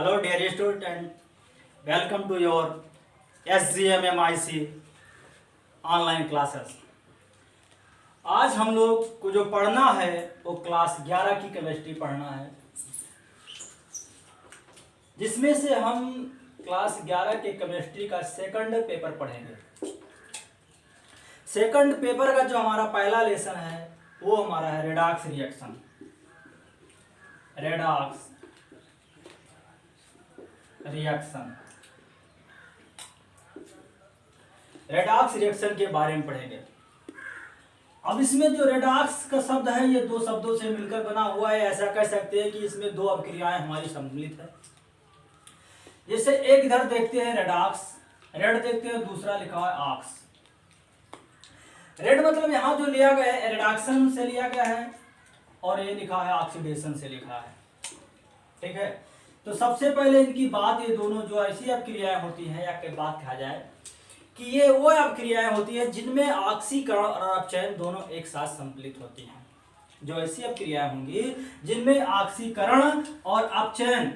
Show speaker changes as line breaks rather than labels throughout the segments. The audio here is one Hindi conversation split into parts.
Hello dear student, welcome to your SGMMIC online classes. आज हम लोग को जो पढ़ना है वो क्लास 11 की केमिस्ट्री पढ़ना है, जिसमें से हम क्लास 11 के केमिस्ट्री का सेकंड पेपर पढ़ेंगे। सेकंड पेपर का जो हमारा पहला लेसन है वो हमारा है redox reaction. Redox reaction, redox reaction के बारे में पढ़ेंगे। अब इसमें जो रेडॉक्स का शब्द है ये दो शब्दों से मिलकर बना हुआ है। ऐसा कह सकते हैं कि इसमें दो अभिक्रियाएं हमारी सम्मिलित है। जैसे एक इधर देखते हैं रेडॉक्स, रेड देखते हैं, दूसरा लिखा है ऑक्स। रेड मतलब यहां जो लिया गया है रिडक्शन से लिया गया है और ये लिखा है ऑक्सीडेशन से लिखा है। ठीक है, तो सबसे पहले इनकी बात, ये दोनों जो ऐसी अभिक्रियाएं होती हैं या के बात कहा जाए कि ये वो अभिक्रियाएं होती है जिनमें ऑक्सीकरण और अपचयन दोनों एक साथ सम्मिलित होती हैं। जो ऐसी अभिक्रियाएं होंगी जिनमें ऑक्सीकरण और अपचयन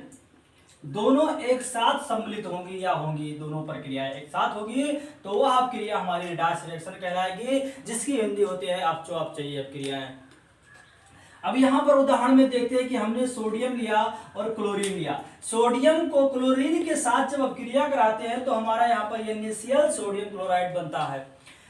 दोनों एक साथ सम्मिलित होंगी या होंगी, दोनों प्रक्रियाएं एक साथ होगी, तो वह अभिक्रिया हमारी रेडॉक्स रिएक्शन कहलाएगी, जिसकी हिंदी होती है अपचो अपचयी अभिक्रियाएं। अब यहाँ पर उदाहरण में देखते हैं कि हमने सोडियम लिया और क्लोरीन लिया। सोडियम को क्लोरीन के साथ जब अभिक्रिया कराते हैं तो हमारा यहाँ पर इनिशियल सोडियम क्लोराइड बनता है।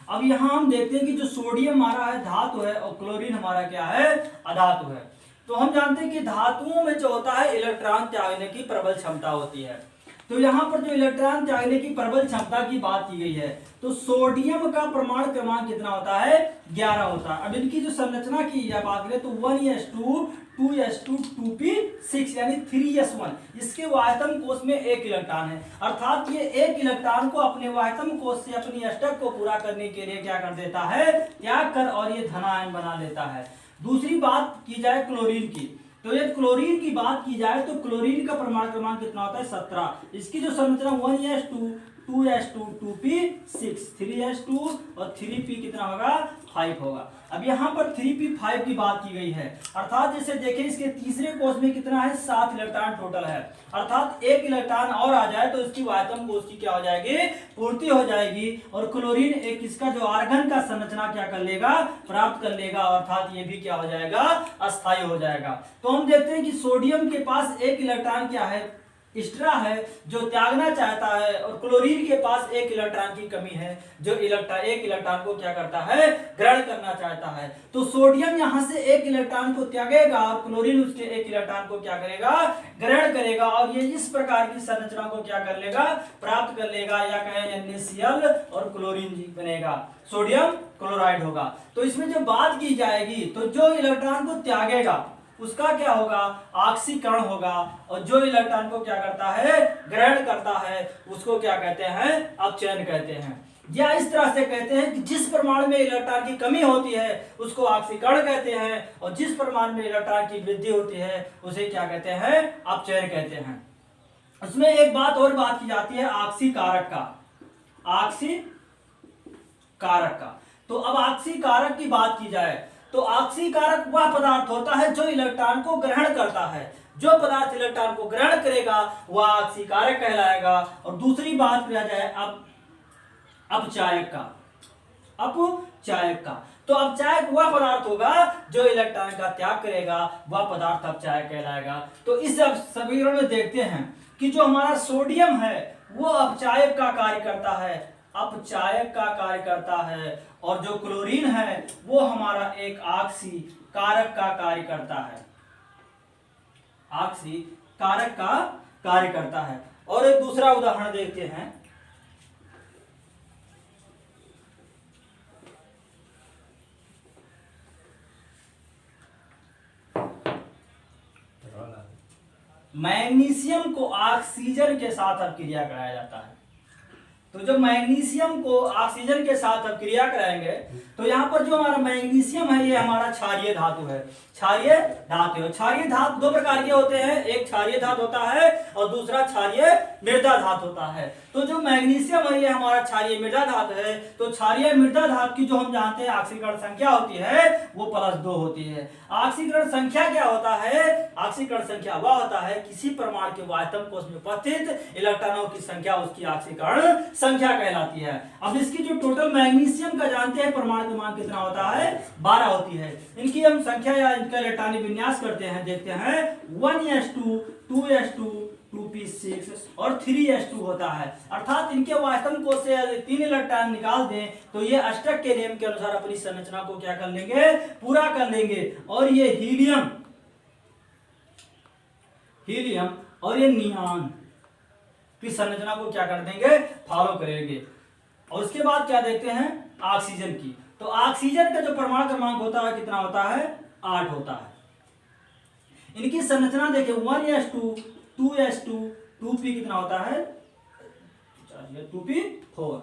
अब यहाँ हम देखते हैं कि जो सोडियम हमारा है धातु है और क्लोरीन हमारा क्या है, अधातु है। तो हम जानते हैं कि धातुओं में जो होता है इलेक्ट्रॉन त्यागने की प्रबल क्षमता होती है। तो यहाँ पर जो इलेक्ट्रॉन त्यागने की प्रबल क्षमता की बात की गई है, तो सोडियम का परमाणु क्रमांक कितना होता है, 11 होता है। अब इनकी जो संरचना की बात करें तो 1s2 2s2 2p6 यानी 3s1। इसके वायतम कोष में एक इलेक्ट्रॉन है, अर्थात ये एक इलेक्ट्रॉन को अपने वायतम कोष से अपनी अष्टक को पूरा करने के लिए क्या कर देता है, त्याग कर, और ये धनायन बना लेता है। दूसरी बात की जाए क्लोरीन की, तो ये क्लोरीन की बात की जाए तो क्लोरीन का परमाणु क्रमांक कितना होता है, 17। इसकी जो संरचना 1s2 2s2 2p6 3s2 और 3p कितना होगा, 5 होगा। अब यहाँ पर 3p5 की बात की गई है, अर्थात जैसे देखें इसके तीसरे कोष में कितना है, 7 इलेक्ट्रॉन टोटल है, अर्थात एक इलेक्ट्रॉन और आ जाए तो इसकी वायतम कोष की क्या हो जाएगी, पूर्ति हो जाएगी, और क्लोरीन एक इसका जो आर्गन का संरचना क्या कर लेगा, प्राप्त कर लेगा, अर्थात ये भी क्या हो जाएगा, अस्थायी हो जाएगा। तो हम देखते हैं कि सोडियम के पास एक इलेक्ट्रॉन क्या है, एक्स्ट्रा है, जो त्यागना चाहता है, और क्लोरीन के पास एक इलेक्ट्रॉन की कमी है, जो एक इलेक्ट्रॉन को क्या करता है, ग्रहण करना चाहता है। तो सोडियम यहां से एक इलेक्ट्रॉन को त्यागेगा और क्लोरीन उसके एक इलेक्ट्रॉन को क्या करेगा, ग्रहण करेगा, और ये इस प्रकार की संरचना को क्या कर लेगा, प्राप्त कर लेगा, या कहें NaCl और क्लोरीन बनेगा, सोडियम क्लोराइड होगा। तो इसमें जो बात की जाएगी, तो जो इलेक्ट्रॉन को त्यागेगा उसका क्या होगा, ऑक्सीकरण होगा, और जो इलेक्ट्रॉन को क्या करता है, ग्रहण करता है, उसको क्या कहते हैं, अपचयन कहते हैं। या इस तरह से कहते हैं कि जिस परमाणु में इलेक्ट्रॉन की कमी होती है उसको ऑक्सीकरण कहते हैं, और जिस परमाणु में इलेक्ट्रॉन की वृद्धि होती है उसे क्या कहते हैं, अपचयन कहते हैं। उसमें एक बात और बात की जाती है ऑक्सीकारक का, ऑक्सीकारक का। तो अब ऑक्सीकारक की बात की जाए तो ऑक्सीकारक वह पदार्थ होता है जो इलेक्ट्रॉन को ग्रहण करता है। जो पदार्थ इलेक्ट्रॉन को ग्रहण करेगा वह ऑक्सीकारक कहलाएगा। और दूसरी बात किया जाए अब अपचायक का, अपचायक का, तो अपचायक वह पदार्थ होगा जो इलेक्ट्रॉन का त्याग करेगा, वह पदार्थ अपचायक कहलाएगा। तो इस समीकरण में देखते हैं कि जो हमारा सोडियम है वो अपचायक का कार्य करता है, अपचायक का कार्य करता है, और जो क्लोरीन है वो हमारा एक ऑक्सीकारक का कार्य करता है, ऑक्सीकारक का कार्य करता है। और एक दूसरा उदाहरण देखते हैं, मैग्नीशियम को ऑक्सीजन के साथ अभिक्रिया कराया जाता है। तो जब मैग्नीशियम को ऑक्सीजन के साथ अब क्रिया कराएंगे तो यहाँ पर जो हमारा मैग्नीशियम है ये हमारा क्षारीय धातु है। क्षारीय धातु है। क्षारीय धातु दो प्रकार के होते हैं, एक क्षारीय धातु होता है और दूसरा क्षारीय मृदा धातु होता है। तो जो मैग्नीशियम है ये हमारा क्षारीय मृदा धातु है। तो क्षारीय मृदा धातु की जो हम जानते हैं ऑक्सीकरण संख्या होती है वो +2 होती है। ऑक्सीकरण संख्या क्या होता है? ऑक्सीकरण संख्या वह होता है किसी परमाणु के आयतन कोश में उपस्थित इलेक्ट्रॉनों की संख्या उसकी ऑक्सीकरण संख्या कहलाती है। अब इसकी जो टोटल मैग्नीशियम का जानते हैं परमाणु क्रमांक कितना होता है? 12 होती है। इनकी हम संख्या या इनका इलेक्ट्रॉनिक विन्यास करते हैं, देखते हैं 1s2 2s2 2p6 और 3s2 होता है। अर्थात इनके आयतन कोश से यदि 3 इलेक्ट्रॉन निकाल दें तो ये अष्टक के नियम के अनुसार अपनी संरचना को क्या कर लेंगे? पूरा कर लेंगे। और ये हीलियम और ये नियॉन की संरचना को क्या कर देंगे? फॉलो करेंगे। और उसके बाद क्या देखते हैं? ऑक्सीजन की। तो ऑक्सीजन का जो परमाणु क्रमांक होता है कितना होता है? 8 होता है। इनकी संरचना देखिए 1s2 2s2 2p कितना होता है? 2p4।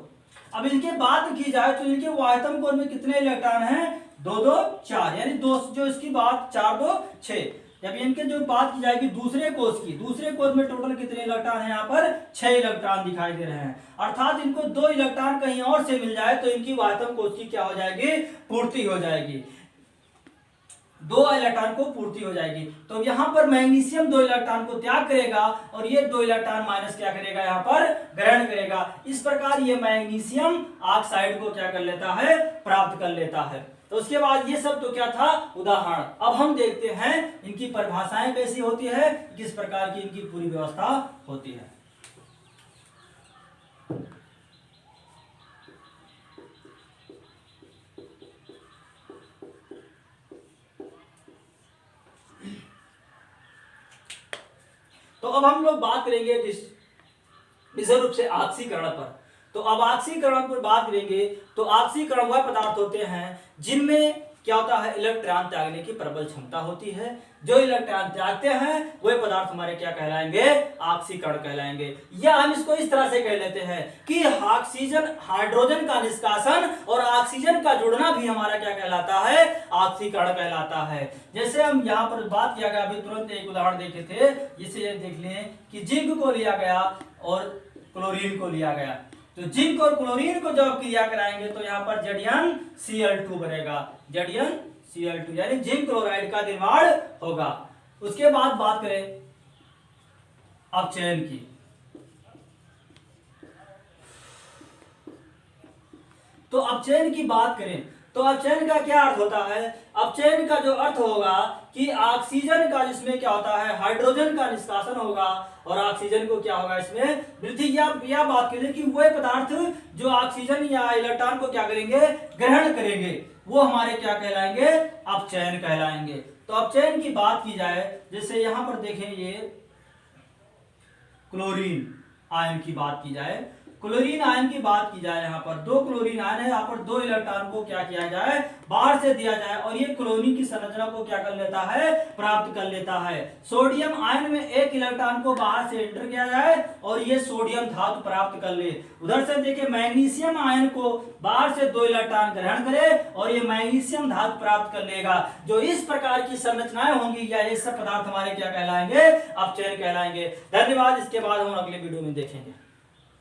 अब इनके बात की जाए तो इनके आयतन कोश में कितने इलेक्ट्रॉन हैं? 2 2 4, यानी दो जो इसकी बात 4 2 6। जब इनके जो बात की जाएगी दूसरे कोश की, दूसरे कोश में टोटल कितने इलेक्ट्रॉन हैं? यहाँ पर 6 इलेक्ट्रॉन दिखाई दे रहे हैं। अर्थात इनको 2 इलेक्ट्रॉन कहीं और से मिल जाए तो इनकी आयतन कोश की क्या हो जाएगी? पूर्ति हो जाएगी। 2 इलेक्ट्रॉन को पूर्ति हो जाएगी। तो यहाँ पर मैग्नीशियम 2 इलेक्ट्रॉन को त्याग करेगा और ये 2 इलेक्ट्रॉन माइनस क्या करेगा? यहाँ पर ग्रहण करेगा। इस प्रकार ये मैग्नीशियम ऑक्साइड को क्या कर लेता है? प्राप्त कर लेता है। तो उसके बाद ये सब तो क्या था? उदाहरण। अब हम देखते हैं इनकी परिभाषाएं कैसी होती है, किस प्रकार की इनकी पूरी व्यवस्था होती है। तो अब हम लोग बात करेंगे विशेष रूप से ऑक्सीकरण पर। तो अब ऑक्सीकरण पर बात करेंगे तो ऑक्सीकरण वह पदार्थ होते हैं जिनमें क्या होता है? इलेक्ट्रॉन त्यागने की प्रबल क्षमता होती है। जो इलेक्ट्रॉन त्यागते हैं वह पदार्थ हमारे क्या कहलाएंगे? ऑक्सीकरण कहलाएंगे। या हम इसको इस तरह से कह लेते हैं कि ऑक्सीजन हाइड्रोजन का निष्कासन और ऑक्सीजन का जुड़ना भी हमारा क्या कहलाता है? ऑक्सीकरण कहलाता है। जैसे हम यहाँ पर बात किया गया, अभी तुरंत एक उदाहरण देखे थे, जिसे देख लें कि जिंक को लिया गया और क्लोरीन को लिया गया। तो जिंक और क्लोरीन को जब क्रिया कराएंगे तो यहाँ पर ZnCl2 बनेगा। ZnCl2 यानी जिंक क्लोराइड का निर्माण होगा। उसके बाद बात करें अपचयन की। तो अपचयन की बात करें तो अपचयन का क्या अर्थ होता है? अपचयन का जो अर्थ होगा कि ऑक्सीजन का जिसमें क्या होता है? हाइड्रोजन का निष्कासन होगा और ऑक्सीजन को क्या होगा? इसमें वृद्धि। या बात करें कि वह पदार्थ जो ऑक्सीजन या इलेक्ट्रॉन को क्या करेंगे? ग्रहण करेंगे, वो हमारे क्या कहलाएंगे? अपचयन कहलाएंगे। तो अपचयन की बात की जाए, जैसे यहां पर देखें ये क्लोरीन आयन की बात की जाए, क्लोरीन आयन की बात की जाए, यहाँ पर 2 क्लोरीन आयन है। यहाँ पर 2 इलेक्ट्रॉन को क्या किया जाए? बाहर से दिया जाए और ये क्लोरीन की संरचना को क्या कर लेता है? प्राप्त कर लेता है। सोडियम आयन में 1 इलेक्ट्रॉन को बाहर से एंटर किया जाए और ये सोडियम धातु प्राप्त कर ले। उधर से देखिए मैग्नीशियम आयन को बाहर से 2 इलेक्ट्रॉन ग्रहण करे और ये मैग्नीशियम धातु प्राप्त कर लेगा। जो इस प्रकार की संरचनाएं होंगी या ये सब पदार्थ हमारे क्या कहलाएंगे? अपचयन कहलाएंगे। धन्यवाद। इसके बाद हम अगले वीडियो में देखेंगे।